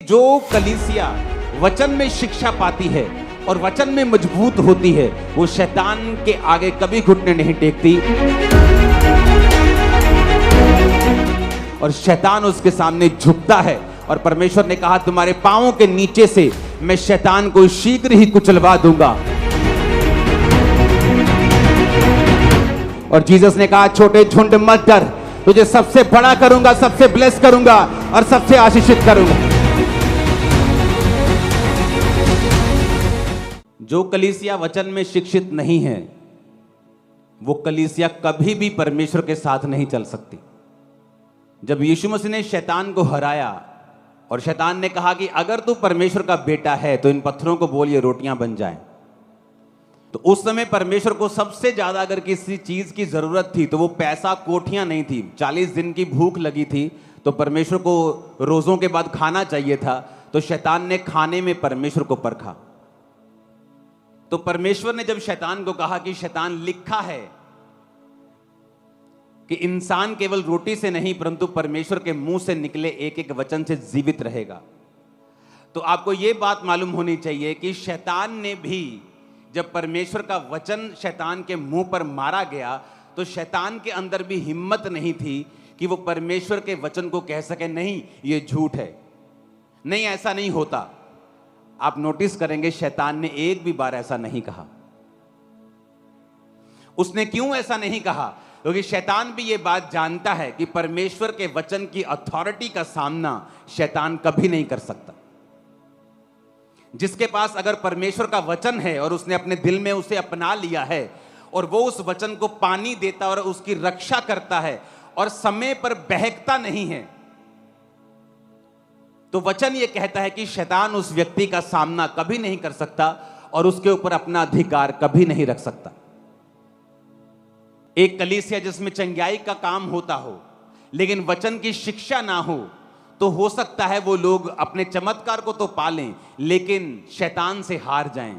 जो कलीसिया वचन में शिक्षा पाती है और वचन में मजबूत होती है, वो शैतान के आगे कभी घुटने नहीं टेकती और शैतान उसके सामने झुकता है। और परमेश्वर ने कहा, तुम्हारे पांवों के नीचे से मैं शैतान को शीघ्र ही कुचलवा दूंगा। और जीसस ने कहा, छोटे झुंड मत डर, तुझे सबसे बड़ा करूंगा, सबसे ब्लेस करूंगा और सबसे आशीषित करूंगा। जो कलीसिया वचन में शिक्षित नहीं है, वो कलीसिया कभी भी परमेश्वर के साथ नहीं चल सकती। जब यीशु मसीह ने शैतान को हराया और शैतान ने कहा कि अगर तू परमेश्वर का बेटा है तो इन पत्थरों को बोल ये रोटियां बन जाएं, तो उस समय परमेश्वर को सबसे ज्यादा अगर किसी चीज की जरूरत थी तो वो पैसा, कोठियां नहीं थी। 40 दिन की भूख लगी थी तो परमेश्वर को रोजों के बाद खाना चाहिए था, तो शैतान ने खाने में परमेश्वर को परखा। तो परमेश्वर ने जब शैतान को कहा कि शैतान, लिखा है कि इंसान केवल रोटी से नहीं परंतु परमेश्वर के मुंह से निकले एक एक वचन से जीवित रहेगा, तो आपको यह बात मालूम होनी चाहिए कि शैतान ने भी, जब परमेश्वर का वचन शैतान के मुंह पर मारा गया, तो शैतान के अंदर भी हिम्मत नहीं थी कि वो परमेश्वर के वचन को कह सके, नहीं ये झूठ है, नहीं ऐसा नहीं होता। आप नोटिस करेंगे शैतान ने एक भी बार ऐसा नहीं कहा। उसने क्यों ऐसा नहीं कहा? क्योंकि शैतान भी ये बात जानता है कि परमेश्वर के वचन की अथॉरिटी का सामना शैतान कभी नहीं कर सकता। जिसके पास अगर परमेश्वर का वचन है और उसने अपने दिल में उसे अपना लिया है और वो उस वचन को पानी देता और उसकी रक्षा करता है और समय पर बहकता नहीं है, तो वचन ये कहता है कि शैतान उस व्यक्ति का सामना कभी नहीं कर सकता और उसके ऊपर अपना अधिकार कभी नहीं रख सकता। एक कलीसिया जिसमें चंगाई का काम होता हो लेकिन वचन की शिक्षा ना हो, तो हो सकता है वो लोग अपने चमत्कार को तो पालें लेकिन शैतान से हार जाएं।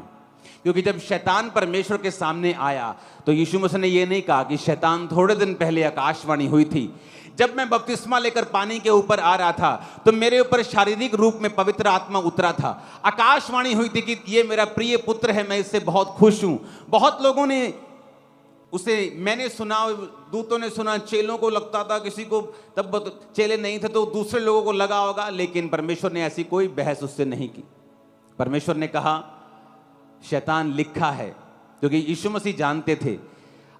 क्योंकि जब शैतान परमेश्वर के सामने आया तो यीशु मसीह ने ये नहीं कहा कि शैतान, थोड़े दिन पहले आकाशवाणी हुई थी, जब मैं बपतिस्मा लेकर पानी के ऊपर आ रहा था तो मेरे ऊपर शारीरिक रूप में पवित्र आत्मा उतरा था। आकाशवाणी हुई थी कि ये मेरा प्रिय पुत्र है, मैं इससे बहुत खुश हूं। बहुत लोगों ने उसे, मैंने सुना, दूतों ने सुना, चेलों को लगता था, किसी को तब चेले नहीं थे तो दूसरे लोगों को लगा होगा, लेकिन परमेश्वर ने ऐसी कोई बहस उससे नहीं की। परमेश्वर ने कहा, शैतान, लिखा है। क्योंकि यीशु मसीह जानते थे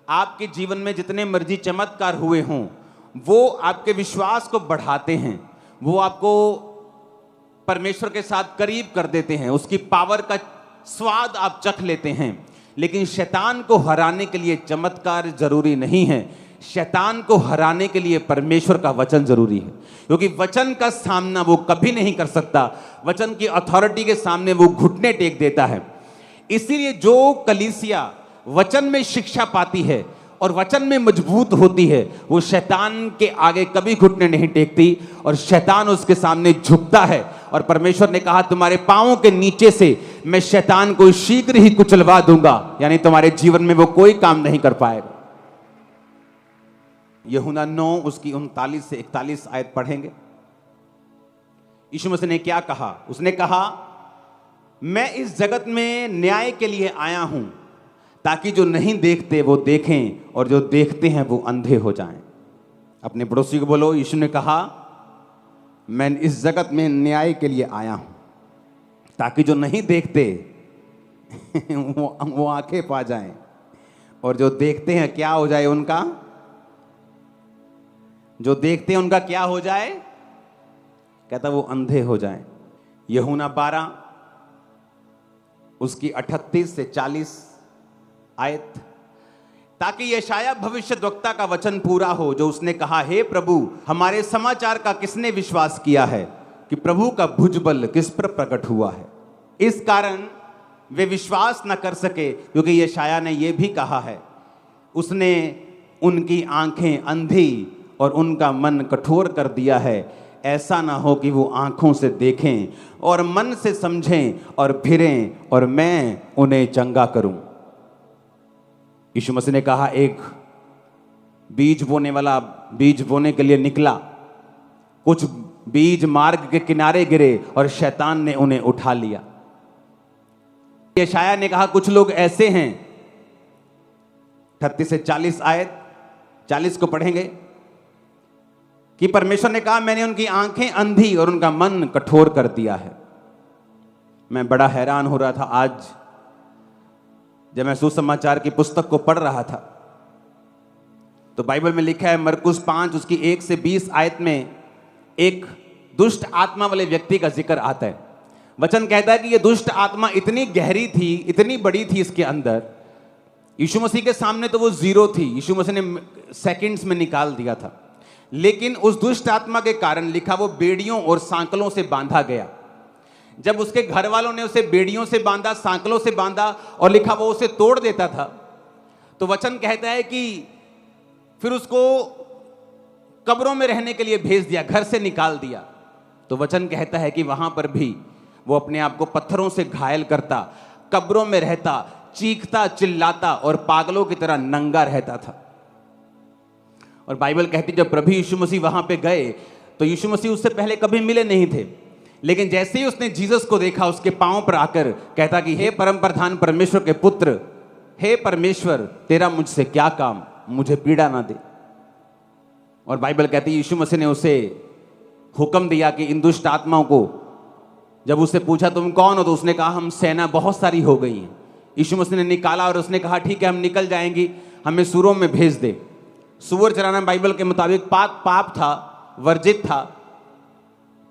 आपके जीवन में जितने मर्जी चमत्कार हुए हों, वो आपके विश्वास को बढ़ाते हैं, वो आपको परमेश्वर के साथ करीब कर देते हैं, उसकी पावर का स्वाद आप चख लेते हैं। लेकिन शैतान को हराने के लिए चमत्कार जरूरी नहीं है, शैतान को हराने के लिए परमेश्वर का वचन जरूरी है। क्योंकि वचन का सामना वो कभी नहीं कर सकता, वचन की अथॉरिटी के सामने वो घुटने टेक देता है। इसीलिए जो कलीसिया वचन में शिक्षा पाती है और वचन में मजबूत होती है, वो शैतान के आगे कभी घुटने नहीं टेकती और शैतान उसके सामने झुकता है। और परमेश्वर ने कहा, तुम्हारे पांवों के नीचे से मैं शैतान को शीघ्र ही कुचलवा दूंगा, यानी तुम्हारे जीवन में वो कोई काम नहीं कर पाएगा। यूहन्ना 9 उसकी 39 से 41 आयत पढ़ेंगे। यीशु मसीह ने क्या कहा? उसने कहा, मैं इस जगत में न्याय के लिए आया हूं ताकि जो नहीं देखते वो देखें और जो देखते हैं वो अंधे हो जाएं। अपने पड़ोसी को बोलो, यीशु ने कहा, मैं इस जगत में न्याय के लिए आया हूं ताकि जो नहीं देखते वो आंखें पा जाएं और जो देखते हैं क्या हो जाए उनका, जो देखते हैं उनका क्या हो जाए? कहता वो अंधे हो जाएं। यूहन्ना 12 उसकी 38 से 40 आयत, ताकि यशाया भविष्यद्वक्ता का वचन पूरा हो जो उसने कहा, हे प्रभु, हमारे समाचार का किसने विश्वास किया है कि प्रभु का भुजबल किस पर प्रकट हुआ है। इस कारण वे विश्वास न कर सके, क्योंकि यशाया ने यह भी कहा है, उसने उनकी आंखें अंधी और उनका मन कठोर कर दिया है, ऐसा ना हो कि वो आंखों से देखें और मन से समझें और फिरें और मैं उन्हें चंगा करूं। यीशु मसीह ने कहा, एक बीज बोने वाला बीज बोने के लिए निकला, कुछ बीज मार्ग के किनारे गिरे और शैतान ने उन्हें उठा लिया। यशायाह ने कहा कुछ लोग ऐसे हैं, 38 से 40 आयत, 40 को पढ़ेंगे, कि परमेश्वर ने कहा मैंने उनकी आंखें अंधी और उनका मन कठोर कर दिया है। मैं बड़ा हैरान हो रहा था आज जब मैं सुसमाचार की पुस्तक को पढ़ रहा था, तो बाइबल में लिखा है मरकुस 5 उसकी 1 से 20 आयत में एक दुष्ट आत्मा वाले व्यक्ति का जिक्र आता है। वचन कहता है कि यह दुष्ट आत्मा इतनी गहरी थी, इतनी बड़ी थी इसके अंदर, यीशु मसीह के सामने तो वो जीरो थी, यीशु मसीह ने सेकंड्स में निकाल दिया था, लेकिन उस दुष्ट आत्मा के कारण लिखा वो बेड़ियों और सांकलों से बांधा गया। जब उसके घर वालों ने उसे बेड़ियों से बांधा, सांकलों से बांधा और लिखा वो उसे तोड़ देता था, तो वचन कहता है कि फिर उसको कब्रों में रहने के लिए भेज दिया, घर से निकाल दिया। तो वचन कहता है कि वहां पर भी वो अपने आप को पत्थरों से घायल करता, कब्रों में रहता, चीखता चिल्लाता और पागलों की तरह नंगा रहता था। और बाइबल कहती जब प्रभु यीशु मसीह वहां पे गए तो यीशु मसीह उससे पहले कभी मिले नहीं थे, लेकिन जैसे ही उसने जीसस को देखा उसके पांव पर आकर कहता कि हे परम प्रधान परमेश्वर के पुत्र, हे परमेश्वर तेरा मुझसे क्या काम, मुझे पीड़ा ना दे। और बाइबल कहती यीशु मसीह ने उसे हुक्म दिया कि इन दुष्ट आत्माओं को, जब उससे पूछा तुम कौन हो, तो उसने कहा हम सेना बहुत सारी हो गई हैं। यीशु मसीह ने निकाला और उसने कहा ठीक है हम निकल जाएंगी, हमें सूरों में भेज दे। सूअर चराना बाइबल के मुताबिक पाप था, वर्जित था।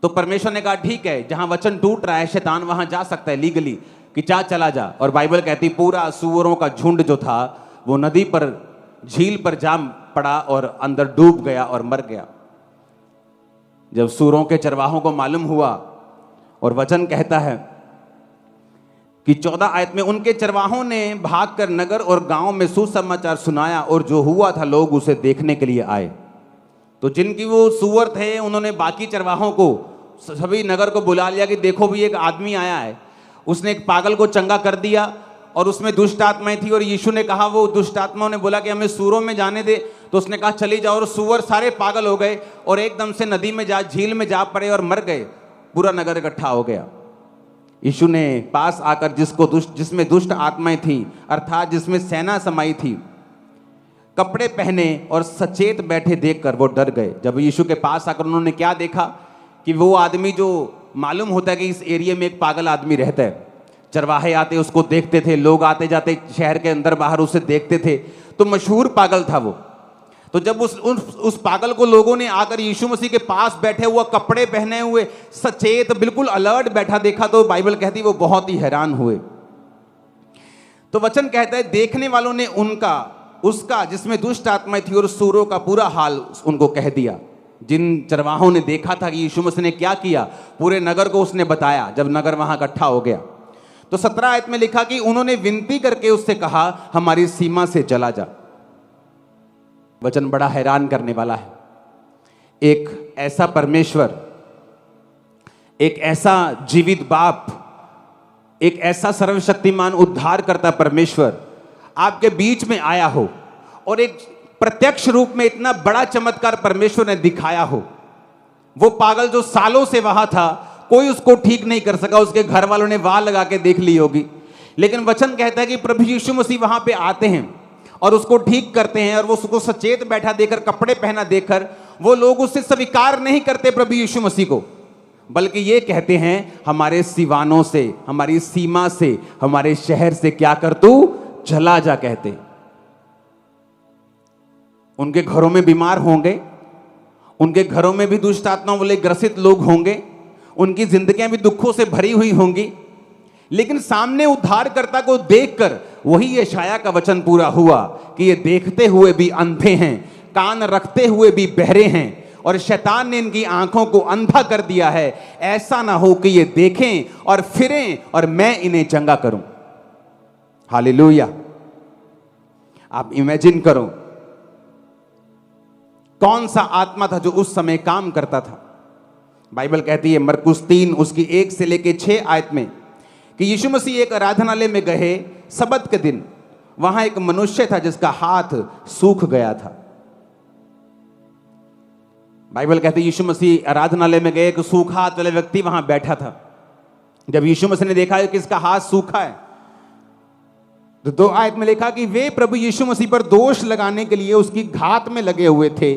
तो परमेश्वर ने कहा ठीक है, जहां वचन टूट रहा है शैतान वहां जा सकता है लीगली, कि चला जा। और बाइबल कहती पूरा सूअरों का झुंड जो था वो नदी पर, झील पर जा पड़ा और अंदर डूब गया और मर गया। जब सूअरों के चरवाहों को मालूम हुआ, और वचन कहता है कि 14 आयत में उनके चरवाहों ने भागकर नगर और गांव में सुसमाचार सुनाया और जो हुआ था लोग उसे देखने के लिए आए। तो जिनकी वो सूअर थे उन्होंने बाकी चरवाहों को, सभी नगर को बुला लिया कि देखो भी एक आदमी आया है, उसने एक पागल को चंगा कर दिया और उसमें दुष्ट आत्माएं थी। और यीशु ने कहा, वो दुष्ट आत्माओं ने बोला कि हमें सूअरों में जाने दे, तो उसने कहा चली जाओ। और सूअर सारे पागल हो गए और एकदम से नदी में जा, झील में जा पड़े और मर गए। पूरा नगर इकट्ठा हो गया। यीशु ने पास आकर जिसमें दुष्ट आत्माएं थी, अर्थात जिसमें सेना समाई थी, कपड़े पहने और सचेत बैठे देखकर वो डर गए। जब यीशु के पास आकर उन्होंने क्या देखा कि वो आदमी, जो मालूम होता है कि इस एरिया में एक पागल आदमी रहता है, चरवाहे आते उसको देखते थे, लोग आते जाते शहर के अंदर बाहर उसे देखते थे, तो मशहूर पागल था वो। तो जब उस पागल को लोगों ने आकर यीशु मसीह के पास बैठे हुआ, कपड़े पहने हुए, सचेत, बिल्कुल अलर्ट बैठा देखा, तो बाइबल कहती वो बहुत ही हैरान हुए। तो वचन कहता है देखने वालों ने उसका जिसमें दुष्ट आत्माएं थी और सूरों का पूरा हाल उनको कह दिया। जिन चरवाहों ने देखा था कि यीशु मसीह ने क्या किया, पूरे नगर को उसने बताया। जब नगर वहां इकट्ठा हो गया तो 17 आयत में लिखा कि उन्होंने विनती करके उससे कहा हमारी सीमा से चला जा। वचन बड़ा हैरान करने वाला है। एक ऐसा परमेश्वर, एक ऐसा जीवित बाप, एक ऐसा सर्वशक्तिमान उद्धार करता परमेश्वर आपके बीच में आया हो और एक प्रत्यक्ष रूप में इतना बड़ा चमत्कार परमेश्वर ने दिखाया हो। वो पागल जो सालों से वहां था, कोई उसको ठीक नहीं कर सका, उसके घर वालों ने वाह लगा के देख ली होगी, लेकिन वचन कहता है कि प्रभु यीशु मसीह वहां पे आते हैं और उसको ठीक करते हैं। और वो उसको सचेत बैठा देकर, कपड़े पहना देकर, वो लोग उससे स्वीकार नहीं करते प्रभु यीशु मसीह को, बल्कि ये कहते हैं हमारे सिवानों से, हमारी सीमा से, हमारे शहर से क्या कर तू, चला जा कहते। उनके घरों में बीमार होंगे, उनके घरों में भी दुष्ट आत्माओं वाले ग्रसित लोग होंगे, उनकी जिंदगियां भी दुखों से भरी हुई होंगी, लेकिन सामने उद्धारकर्ता को देखकर वही यशायाह का वचन पूरा हुआ कि ये देखते हुए भी अंधे हैं, कान रखते हुए भी बहरे हैं, और शैतान ने इनकी आंखों को अंधा कर दिया है, ऐसा ना हो कि ये देखें और फिरें और मैं इन्हें चंगा करूं। हालेलुया। आप इमेजिन करो कौन सा आत्मा था जो उस समय काम करता था। बाइबल कहती है मरकुस 3 उसकी 1 से लेके 6 आयत में कि यीशु मसीह एक आराधनालय में गए सबत के दिन। वहां एक मनुष्य था जिसका हाथ सूख गया था। बाइबल कहते यीशु मसीह आराधनालय में गए, एक सूखा हाथ वाला व्यक्ति वहां बैठा था। जब यीशु मसीह ने देखा कि इसका हाथ सूखा है, तो 2 आयत में लिखा कि वे प्रभु यीशु मसीह पर दोष लगाने के लिए उसकी घात में लगे हुए थे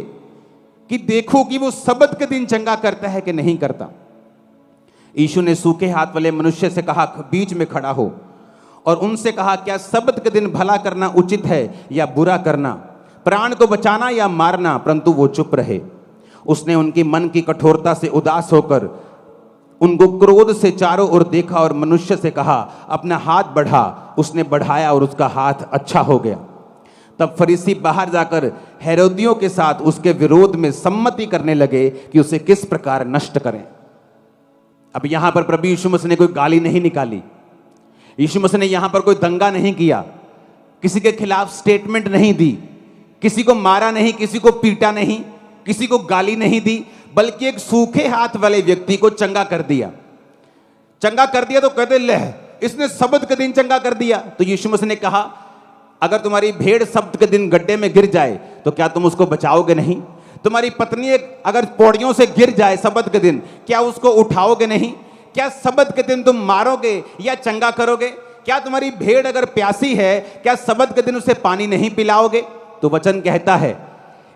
कि देखो कि वो सबत के दिन चंगा करता है कि नहीं करता। यीशु ने सूखे हाथ वाले मनुष्य से कहा, बीच में खड़ा हो, और उनसे कहा, क्या सबत के दिन भला करना उचित है या बुरा करना, प्राण को बचाना या मारना? परंतु वो चुप रहे। उसने उनकी मन की कठोरता से उदास होकर उनको क्रोध से चारों ओर देखा और मनुष्य से कहा, अपना हाथ बढ़ा। उसने बढ़ाया और उसका हाथ अच्छा हो गया। तब फरीसी बाहर जाकर हेरोदियों के साथ उसके विरोध में सम्मति करने लगे कि उसे किस प्रकार नष्ट करें। अब यहां पर प्रभु यीशु मसीह ने कोई गाली नहीं निकाली, यीशु मसीह ने यहां पर कोई दंगा नहीं किया, किसी के खिलाफ स्टेटमेंट नहीं दी, किसी को मारा नहीं, किसी को पीटा नहीं, किसी को गाली नहीं दी, बल्कि एक सूखे हाथ वाले व्यक्ति को चंगा कर दिया। चंगा कर दिया तो कहते ले, इसने सबत के दिन चंगा कर दिया। तो यीशु मसीह ने कहा, अगर तुम्हारी भेड़ सबत के दिन गड्ढे में गिर जाए तो क्या तुम उसको बचाओगे नहीं? तुम्हारी पत्नी अगर पौड़ियों से गिर जाए सबत के दिन, क्या उसको उठाओगे नहीं? क्या सबत के दिन तुम मारोगे या चंगा करोगे? क्या तुम्हारी भेड़ अगर प्यासी है, क्या सबत के दिन उसे पानी नहीं पिलाओगे? तो वचन कहता है,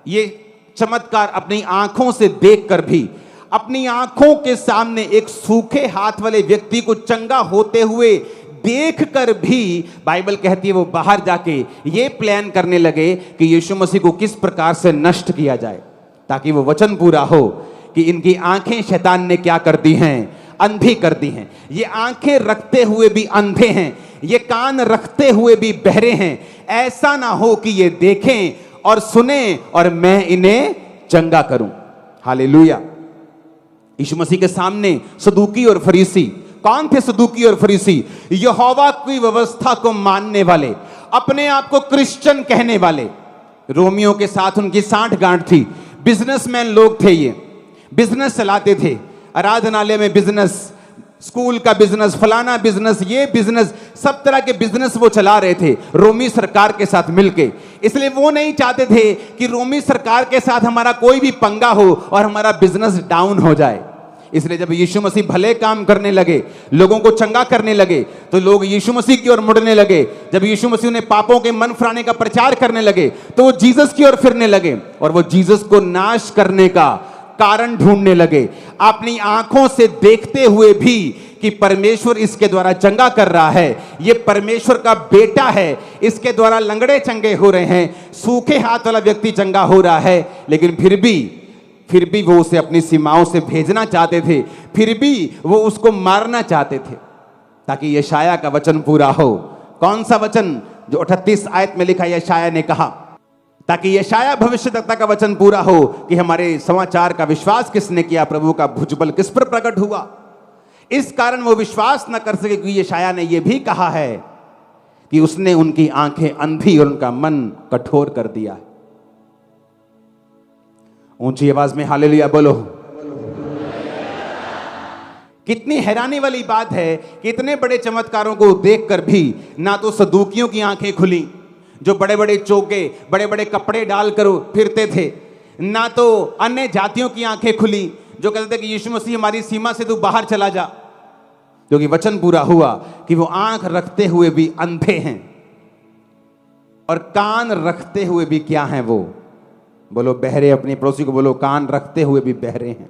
ये चमत्कार अपनी आंखों से देखकर भी, अपनी आंखों के सामने एक सूखे हाथ वाले व्यक्ति को चंगा होते हुए देखकर भी, बाइबल कहती है वो बाहर जाके ये प्लान करने लगे कि यीशु मसीह को किस प्रकार से नष्ट किया जाए, ताकि वो वचन पूरा हो कि इनकी आंखें शैतान ने क्या कर दी हैं? अंधी कर दी हैं। ये आंखें रखते हुए भी अंधे हैं, ये कान रखते हुए भी बहरे हैं। ऐसा ना हो कि ये देखें और सुने और मैं इन्हें चंगा करूं। हालेलुया। यीशु मसीह के सामने सदूकी और फरीसी, कौन थे सदूकी और फरीसी? यहोवा की व्यवस्था को मानने वाले, अपने आप को क्रिश्चियन कहने वाले। रोमियो के साथ उनकी साठ गांठ थी। बिजनेसमैन लोग थे, ये बिजनेस चलाते थे, आराधनालय में बिजनेस, स्कूल का बिजनेस, फलाना बिजनेस, ये बिजनेस, सब तरह के बिजनेस वो चला रहे थे रोमी सरकार के साथ मिलके। इसलिए वो नहीं चाहते थे कि रोमी सरकार के साथ हमारा कोई भी पंगा हो और हमारा बिजनेस डाउन हो जाए। इसलिए जब यीशु मसीह भले काम करने लगे, लोगों को चंगा करने लगे, तो लोग यीशु मसीह की ओर मुड़ने लगे। जब यीशु मसीह ने पापों के मन फिराने का प्रचार करने लगे, तो वो जीसस की ओर फिरने लगे और वो जीसस को नाश करने का कारण ढूंढने लगे, अपनी आंखों से देखते हुए भी कि परमेश्वर इसके द्वारा चंगा कर रहा है, ये परमेश्वर का बेटा है, इसके द्वारा लंगड़े चंगे हो रहे हैं, सूखे हाथ वाला व्यक्ति चंगा हो रहा है। लेकिन फिर भी वो उसे अपनी सीमाओं से भेजना चाहते थे, फिर भी वो उसको मारना चाहते थे, ताकि यशाया का वचन पूरा हो। कौन सा वचन? जो 38 आयत में लिखा, यशाया ने कहा, ताकि यशाया भविष्यद्वक्ता का वचन पूरा हो कि हमारे समाचार का विश्वास किसने किया, प्रभु का भुजबल किस पर प्रकट हुआ। इस कारण वो विश्वास न कर सके, क्योंकि यशाया ने यह भी कहा है कि उसने उनकी आंखें अंधी और उनका मन कठोर कर दिया। ऊंची आवाज में हालेलुया बोलो। कितनी हैरानी वाली बात है कि इतने बड़े चमत्कारों को देखकर भी ना तो सदूकियों की आंखें खुली, जो बड़े बड़े चौके, बड़े बड़े कपड़े डालकर फिरते थे, ना तो अन्य जातियों की आंखें खुली, जो कहते थे कि यीशु मसीह हमारी सीमा से तू बाहर चला जा, क्योंकि वचन पूरा हुआ कि वो आंख रखते हुए भी अंधे हैं और कान रखते हुए भी क्या हैं? वो बोलो बहरे। अपने पड़ोसी को बोलो, कान रखते हुए भी बहरे हैं।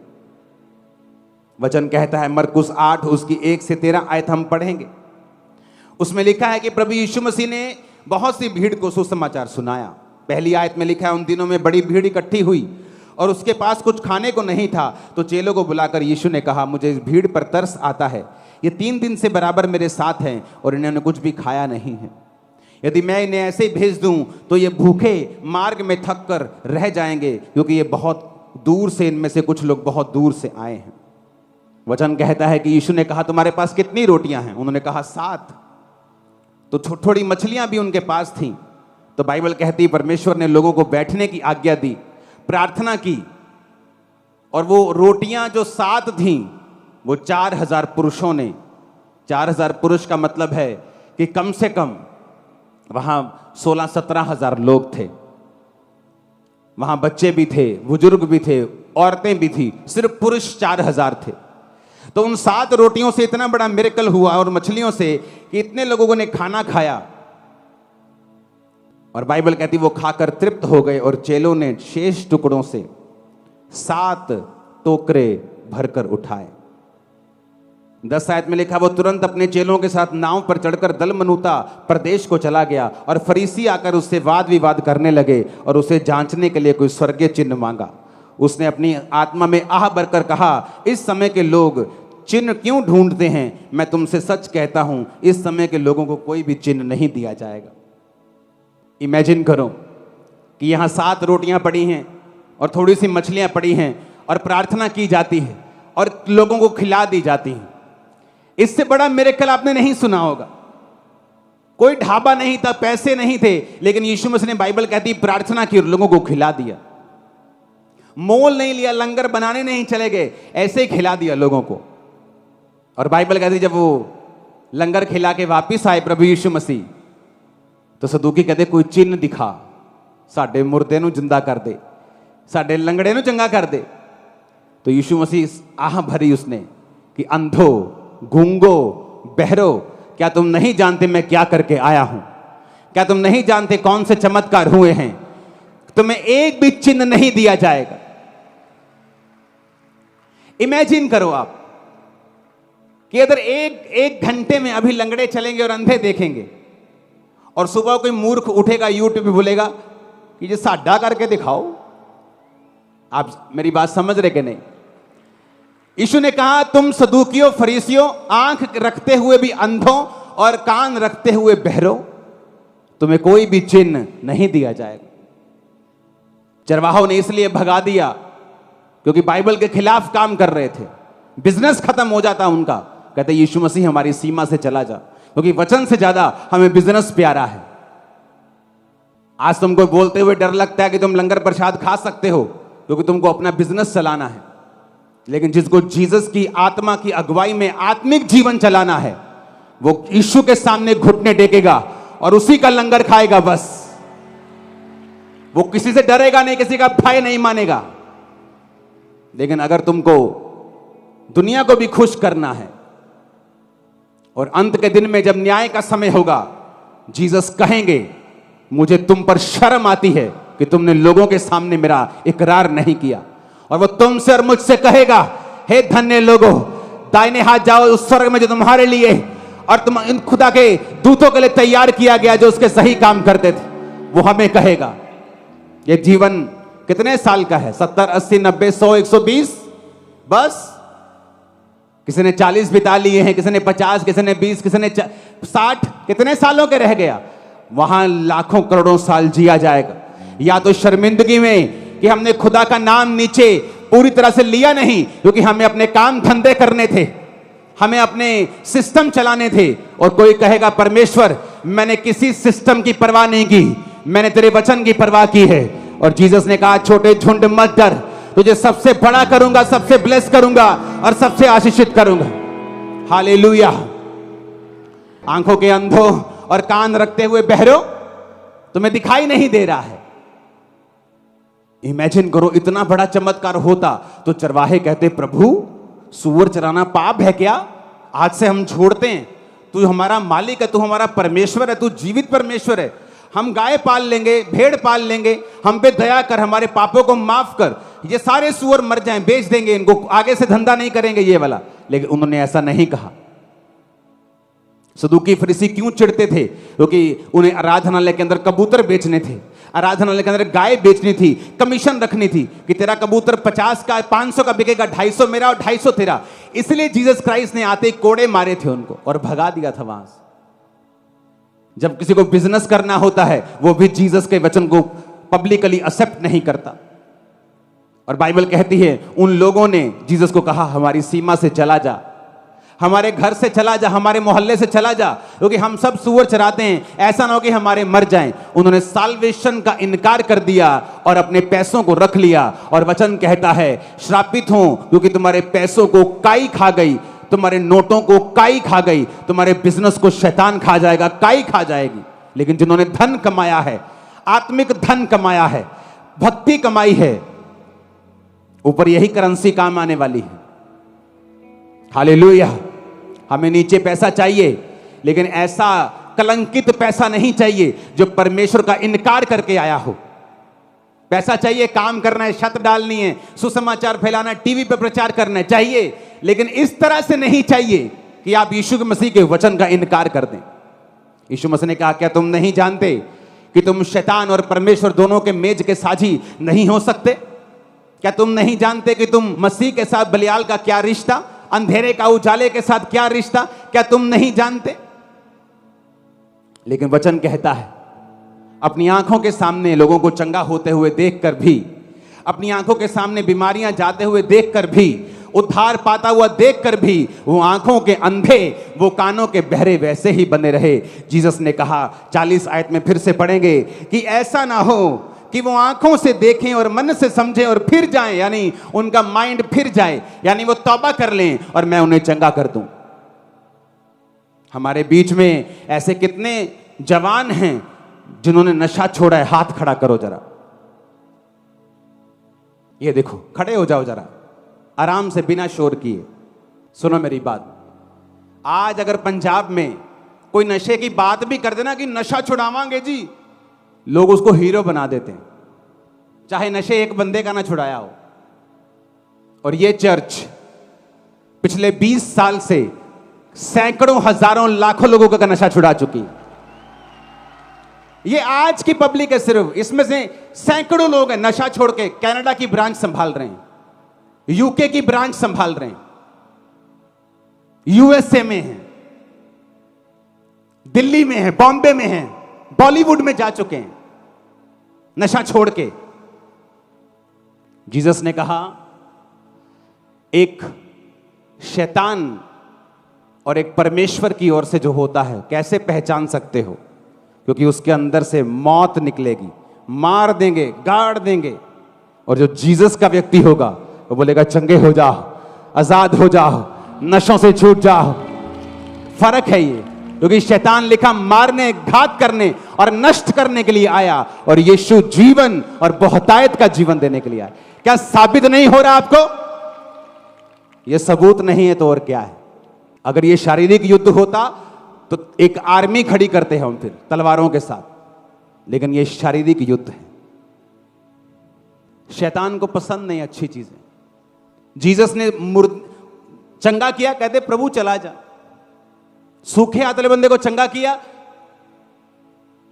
वचन कहता है, मरकुस 8 उसकी 1 से 13 आयत हम पढ़ेंगे। उसमें लिखा है कि प्रभु यीशु मसीह ने बहुत सी भीड़ को सुसमाचार सुनाया। पहली आयत में लिखा है, उन दिनों में बड़ी भीड़ इकट्ठी हुई और उसके पास कुछ खाने को नहीं था, तो चेलों को बुलाकर यीशु ने कहा, मुझे इस भीड़ पर तरस आता है, ये 3 दिन से बराबर मेरे साथ हैं और इन्होंने कुछ भी खाया नहीं है। यदि मैं इन्हें ऐसे ही भेज दूं तो ये भूखे मार्ग में थक कर रह जाएंगे, क्योंकि ये बहुत दूर से, इनमें से कुछ लोग बहुत दूर से आए हैं। वचन कहता है कि यीशु ने कहा, तुम्हारे पास कितनी रोटियां हैं? उन्होंने कहा 7। तो थोड़ी मछलियां भी उनके पास थीं। तो बाइबल कहती, परमेश्वर ने लोगों को बैठने की आज्ञा दी, प्रार्थना की, और वो रोटियां जो 7 थीं वो 4000 पुरुषों ने, 4000 पुरुष का मतलब है कि कम से कम वहां 16-17 हजार लोग थे। वहां बच्चे भी थे, बुजुर्ग भी थे, औरतें भी थी, सिर्फ पुरुष 4000 थे। तो उन 7 रोटियों से इतना बड़ा मिरेकल हुआ और मछलियों से कि इतने लोगों ने खाना खाया। और बाइबल कहती वो खाकर तृप्त हो गए और चेलों ने शेष टुकड़ों से 7 टोकरे भरकर उठाए। 10 आयत में लिखा वो तुरंत अपने चेलों के साथ नाव पर चढ़कर दलमनूता प्रदेश को चला गया और फरीसी आकर उससे वाद विवाद करने लगे और उसे जांचने के लिए कोई स्वर्गीय चिन्ह मांगा। उसने अपनी आत्मा में आह भरकर कहा, इस समय के लोग चिन्ह क्यों ढूंढते हैं? मैं तुमसे सच कहता हूं, इस समय के लोगों को कोई भी चिन्ह नहीं दिया जाएगा। इमेजिन करो कि यहां 7 रोटियां पड़ी हैं और थोड़ी सी मछलियां पड़ी हैं और प्रार्थना की जाती है और लोगों को खिला दी जाती है। इससे बड़ा मिरेकल आपने नहीं सुना होगा। कोई ढाबा नहीं था, पैसे नहीं थे, लेकिन यीशु मसीह ने, बाइबल कहती, प्रार्थना की और लोगों को खिला दिया। मोल नहीं लिया, लंगर बनाने नहीं चले गए, ऐसे ही खिला दिया लोगों को। और बाइबल कहती जब वो लंगर खिला के वापिस आए प्रभु यीशु मसीह, तो सदूकी कहते कोई चिन्ह दिखा, साडे मुर्दे नूं जिंदा कर दे, साडे लंगड़े नूं चंगा कर दे। तो यीशु मसीह आह भरी उसने कि अंधो, गूंगो, बहरो, क्या तुम नहीं जानते मैं क्या करके आया हूं? क्या तुम नहीं जानते कौन से चमत्कार हुए हैं? तुम्हें एक भी चिन्ह नहीं दिया जाएगा। इमेजिन करो आप कि अगर एक घंटे में अभी लंगड़े चलेंगे और अंधे देखेंगे और सुबह कोई मूर्ख उठेगा यूट्यूब पे बोलेगा कि ये साडा करके दिखाओ। आप मेरी बात समझ रहे कि नहीं? यीशु ने कहा तुम सदूकियों, फरीसियों, आंख रखते हुए भी अंधों और कान रखते हुए बहरों, तुम्हें कोई भी चिन्ह नहीं दिया जाएगा। चरवाहों ने इसलिए भगा दिया क्योंकि बाइबल के खिलाफ काम कर रहे थे, बिजनेस खत्म हो जाता उनका। कहते यीशु मसीह हमारी सीमा से चला जा, क्योंकि वचन से ज्यादा हमें बिजनेस प्यारा है। आज तुमको बोलते हुए डर लगता है कि तुम लंगर प्रसाद खा सकते हो क्योंकि तुमको अपना बिजनेस चलाना है, लेकिन जिसको जीसस की आत्मा की अगुवाई में आत्मिक जीवन चलाना है, वो यीशु के सामने घुटने टेकेगा और उसी का लंगर खाएगा। बस वो किसी से डरेगा नहीं, किसी का भय नहीं मानेगा। लेकिन अगर तुमको दुनिया को भी खुश करना है और अंत के दिन में जब न्याय का समय होगा, जीसस कहेंगे मुझे तुम पर शर्म आती है कि तुमने लोगों के सामने मेरा इकरार नहीं किया। और वो तुमसे और मुझसे कहेगा, हे धन्य लोगों, दाहिने हाथ जाओ उस स्वर्ग में जो तुम्हारे लिए और तुम इन खुदा के दूतों के लिए तैयार किया गया, जो उसके सही काम करते थे। वो हमें कहेगा ये जीवन कितने साल का है? 70, 80, 90, 100, 120? बस किसी ने 40 बिता लिए हैं, किसी ने 50, किसी ने 20, किसी ने 60। कितने सालों के रह गया? वहां लाखों करोड़ों साल जिया जाएगा। या तो शर्मिंदगी में कि हमने खुदा का नाम नीचे पूरी तरह से लिया नहीं, क्योंकि हमें अपने काम धंधे करने थे, हमें अपने सिस्टम चलाने थे। और कोई कहेगा परमेश्वर मैंने किसी सिस्टम की परवाह नहीं की, मैंने तेरे वचन की परवाह की है। और जीसस ने कहा छोटे झुंड मत डर, तुझे सबसे बड़ा करूंगा, सबसे ब्लेस करूंगा और सबसे आशीषित करूंगा। हालेलुया। आंखों के अंधों और कान रखते हुए बहरों, तुम्हें दिखाई नहीं दे रहा है। इमेजिन करो इतना बड़ा चमत्कार होता तो चरवाहे कहते प्रभु सूअर चराना पाप है क्या? आज से हम छोड़ते हैं, तू हमारा मालिक है, तू हमारा परमेश्वर है, तू जीवित परमेश्वर है। हम गाय पाल लेंगे, भेड़ पाल लेंगे, हम पे दया कर, हमारे पापों को माफ कर। ये सारे सूअर मर जाएं, बेच देंगे इनको, आगे से धंधा नहीं करेंगे ये वाला। लेकिन उन्होंने ऐसा नहीं कहा। सदूकी फरीसी क्यों चिढ़ते थे? क्योंकि उन्हें आराधनालय के अंदर कबूतर बेचने थे, आराधनालय के अंदर गाय बेचनी थी, कमीशन रखनी थी कि तेरा कबूतर 50 का 500 का बिकेगा, 250 मेरा और 250 तेरा। इसलिए जीसस क्राइस्ट ने आते कोड़े मारे थे उनको और भगा दिया था वहां से। जब किसी को बिजनेस करना होता है, वो भी जीसस के वचन को पब्लिकली एक्सेप्ट नहीं करता। और बाइबल कहती है उन लोगों ने जीसस को कहा हमारी सीमा से चला जा, हमारे घर से चला जा, हमारे मोहल्ले से चला जा, क्योंकि हम सब सूअर चराते हैं, ऐसा ना हो कि हमारे मर जाएं। उन्होंने साल्वेशन का इनकार कर दिया और अपने पैसों को रख लिया। और वचन कहता है श्रापित हो क्योंकि तुम्हारे पैसों को काई खा गई, तुम्हारे नोटों को काई खा गई, तुम्हारे बिजनेस को शैतान खा जाएगा, काई खा जाएगी। लेकिन जिन्होंने धन कमाया है, आत्मिक धन कमाया है, भक्ति कमाई है, ऊपर यही करेंसी काम आने वाली है। हालेलुया। हमें नीचे पैसा चाहिए, लेकिन ऐसा कलंकित पैसा नहीं चाहिए जो परमेश्वर का इनकार करके आया हो। पैसा चाहिए, काम करना है, छत डालनी है, सुसमाचार फैलाना है, टीवी पर प्रचार करना है, चाहिए, लेकिन इस तरह से नहीं चाहिए कि आप यीशु मसीह के वचन का इनकार कर दें। यीशु मसीह ने कहा, क्या तुम नहीं जानते कि तुम शैतान और परमेश्वर दोनों के मेज के साझी नहीं हो सकते? क्या तुम नहीं जानते कि तुम मसीह के साथ बलियाल का क्या रिश्ता, अंधेरे का उजाले के साथ क्या रिश्ता? क्या तुम नहीं जानते? लेकिन वचन कहता है, अपनी आंखों के सामने लोगों को चंगा होते हुए देखकर भी, अपनी आंखों के सामने बीमारियां जाते हुए देखकर भी, उद्धार पाता हुआ देखकर भी वो आंखों के अंधे, वो कानों के बहरे वैसे ही बने रहे। जीसस ने कहा, 40 आयत में फिर से पढ़ेंगे कि ऐसा ना हो कि वो आंखों से देखें और मन से समझें और फिर जाएं, यानी उनका माइंड फिर जाए, यानी वो तौबा कर लें और मैं उन्हें चंगा कर दूं। हमारे बीच में ऐसे कितने जवान हैं जिन्होंने नशा छोड़ा है? हाथ खड़ा करो जरा। ये देखो, खड़े हो जाओ जरा, आराम से, बिना शोर किए। सुनो मेरी बात, आज अगर पंजाब में कोई नशे की बात भी कर देना कि नशा छुड़ावांगे जी, लोग उसको हीरो बना देते हैं, चाहे नशे एक बंदे का ना छुड़ाया हो। और ये चर्च पिछले 20 साल से सैकड़ों, हजारों, लाखों लोगों का नशा छुड़ा चुकी है। ये आज की पब्लिक है सिर्फ, इसमें से सैकड़ों लोग हैं नशा छोड़ के कनाडा की ब्रांच संभाल रहे हैं, यूके की ब्रांच संभाल रहे हैं, यूएसए में हैं, दिल्ली में हैं, बॉम्बे में हैं, बॉलीवुड में जा चुके हैं नशा छोड़ के। जीसस ने कहा, एक शैतान और एक परमेश्वर की ओर से जो होता है कैसे पहचान सकते हो? क्योंकि उसके अंदर से मौत निकलेगी, मार देंगे, गाड़ देंगे। और जो जीसस का व्यक्ति होगा वो बोलेगा, चंगे हो जाओ, आजाद हो जाओ, नशों से छूट जाओ। फर्क है ये, क्योंकि शैतान लिखा मारने, घात करने और नष्ट करने के लिए आया, और यीशु जीवन और बहुतायत का जीवन देने के लिए आया। क्या साबित नहीं हो रहा आपको? यह सबूत नहीं है तो और क्या है? अगर यह शारीरिक युद्ध होता तो एक आर्मी खड़ी करते हैं हम फिर तलवारों के साथ, लेकिन यह शारीरिक युद्ध है। शैतान को पसंद नहीं अच्छी चीजें। जीसस ने चंगा किया, कहते प्रभु चला जा। सूखे हाथ बंदे को चंगा किया,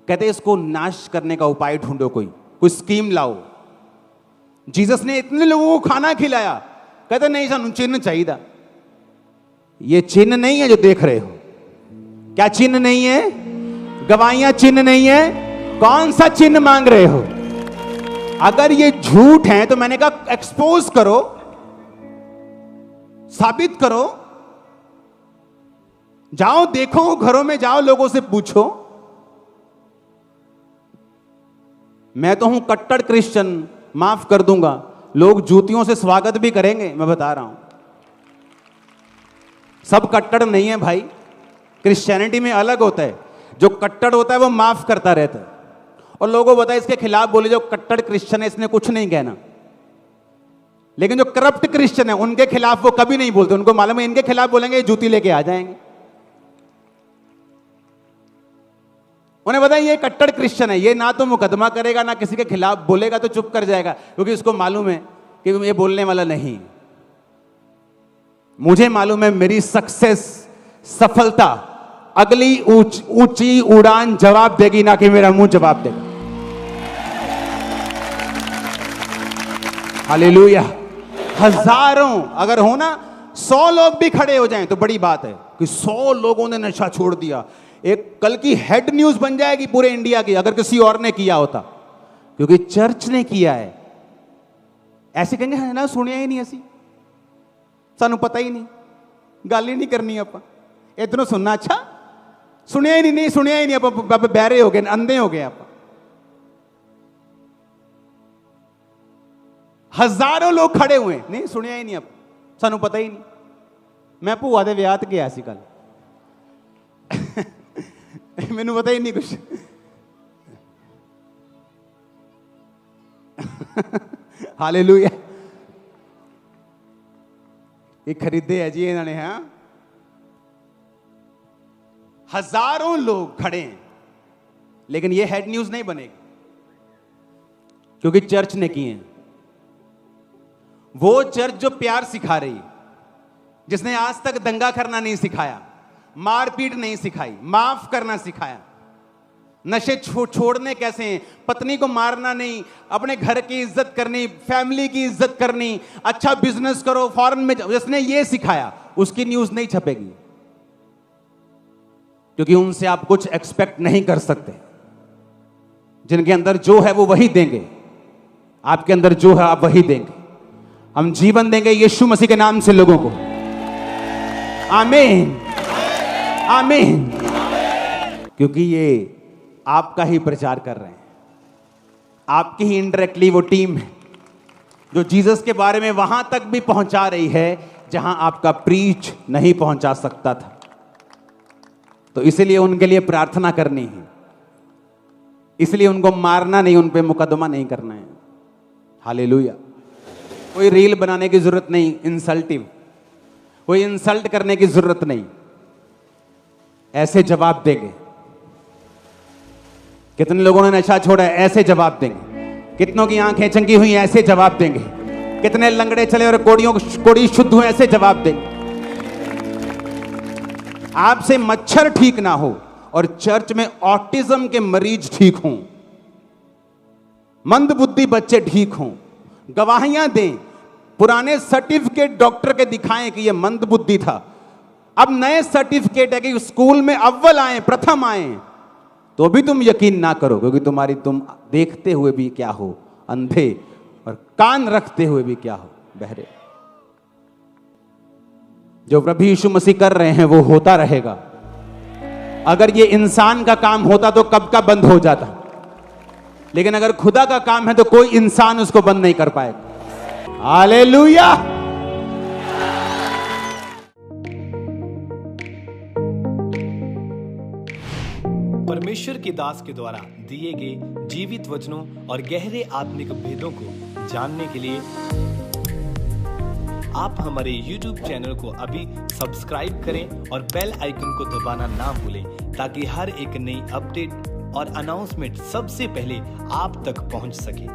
कहते इसको नाश करने का उपाय ढूंढो, कोई स्कीम लाओ। जीसस ने इतने लोगों को खाना खिलाया, कहते नहीं सानू चिन्ह चाहिए। ये चिन्ह नहीं है जो देख रहे हो। क्या चिन्ह नहीं है? गवाहियां चिन्ह नहीं है। कौन सा चिन्ह मांग रहे हो? अगर ये झूठ है तो मैंने कहा एक्सपोज करो, साबित करो, जाओ देखो, घरों में जाओ, लोगों से पूछो। मैं तो हूं कट्टर क्रिश्चियन, माफ कर दूंगा, लोग जूतियों से स्वागत भी करेंगे, मैं बता रहा हूं। सब कट्टर नहीं है भाई, क्रिश्चियनिटी में अलग होता है। जो कट्टर होता है वो माफ करता रहता है, और लोगों को बताया इसके खिलाफ बोले जो कट्टर क्रिश्चियन है इसने कुछ नहीं कहना। लेकिन जो करप्ट क्रिश्चियन है उनके खिलाफ वो कभी नहीं बोलते, उनको मालूम है इनके खिलाफ बोलेंगे जूती लेके आ जाएंगे। उन्हें बताया ये कट्टर क्रिश्चियन है, ये ना तो मुकदमा करेगा ना किसी के खिलाफ बोलेगा, तो चुप कर जाएगा, क्योंकि उसको मालूम है कि ये बोलने वाला नहीं। मुझे मालूम है मेरी सक्सेस, सफलता अगली ऊंची उड़ान जवाब देगी, ना कि मेरा मुंह जवाब देगा। हालेलुया। हजारों अगर हो ना, 100 लोग भी खड़े हो जाएं तो बड़ी बात है कि 100 लोगों ने नशा छोड़ दिया। एक कल की हेड न्यूज बन जाएगी पूरे इंडिया की, अगर किसी और ने किया होता, क्योंकि चर्च ने किया है। ऐसे कहेंगे है ना, सुनिया ही नहीं, ऐसी सानू पता ही नहीं, गल ही नहीं करनी आप इधरों सुनना। अच्छा सुनिया ही नहीं, सुनिया ही नहीं, आप बहरे हो गए, अंधे हो गए आप। हजारों लोग खड़े हुए, नहीं सुनिया ही नहीं, आप सानू पता ही नहीं। मैं भूआ दे विआह ते गया सी कल, मैनू पता ही नहीं कुछ। हालेलुया। ये खरीदे है जी इन्होंने, हाँ। हजारों लोग खड़े हैं, लेकिन ये हेड न्यूज नहीं बनेगी क्योंकि चर्च ने किए हैं। वो चर्च जो प्यार सिखा रही, जिसने आज तक दंगा करना नहीं सिखाया, मारपीट नहीं सिखाई, माफ करना सिखाया, नशे छोड़ने कैसे हैं, पत्नी को मारना नहीं, अपने घर की इज्जत करनी, फैमिली की इज्जत करनी, अच्छा बिजनेस करो, फॉरेन में जिसने ये सिखाया, उसकी न्यूज नहीं छपेगी, क्योंकि उनसे आप कुछ एक्सपेक्ट नहीं कर सकते। जिनके अंदर जो है वो वही देंगे, आपके अंदर जो है आप वही देंगे। हम जीवन देंगे यीशु मसीह के नाम से लोगों को। आमीन, आमीन। क्योंकि ये आपका ही प्रचार कर रहे हैं, आपकी ही इनडायरेक्टली वो टीम है जो जीसस के बारे में वहां तक भी पहुंचा रही है जहां आपका प्रीच नहीं पहुंचा सकता था। तो इसलिए उनके लिए प्रार्थना करनी है, इसलिए उनको मारना नहीं, उन पे मुकदमा नहीं करना है। हालेलुया। कोई रील बनाने की जरूरत नहीं, इंसल्टिव, कोई इंसल्ट करने की जरूरत नहीं। ऐसे जवाब देंगे। कितने लोगों ने नशा छोड़ा है, ऐसे जवाब देंगे। कितनों की आंखें चंगी हुई, ऐसे जवाब देंगे। कितने लंगड़े चले और कोड़ी शुद्ध हुए, ऐसे जवाब देंगे। आपसे मच्छर ठीक ना हो और चर्च में ऑटिज्म के मरीज ठीक हों, मंदबुद्धि बच्चे ठीक हों, गवाहियां दें, पुराने सर्टिफिकेट डॉक्टर के दिखाएं कि यह मंदबुद्धि था, अब नए सर्टिफिकेट है कि स्कूल में अव्वल आए, प्रथम आए, तो भी तुम यकीन ना करो, क्योंकि तुम देखते हुए भी क्या हो, अंधे, और कान रखते हुए भी क्या हो, बहरे। जो प्रभु यीशु मसीह कर रहे हैं वो होता रहेगा। अगर ये इंसान का काम होता तो कब का बंद हो जाता, लेकिन अगर खुदा का काम है तो कोई इंसान उसको बंद नहीं कर पाएगा। हालेलुया। परमेश्वर के दास के द्वारा दिए गए जीवित वचनों और गहरे आत्मिक भेदों को जानने के लिए आप हमारे YouTube चैनल को अभी सब्सक्राइब करें और बेल आइकन को दबाना ना भूलें, ताकि हर एक नई अपडेट और अनाउंसमेंट सबसे पहले आप तक पहुंच सके।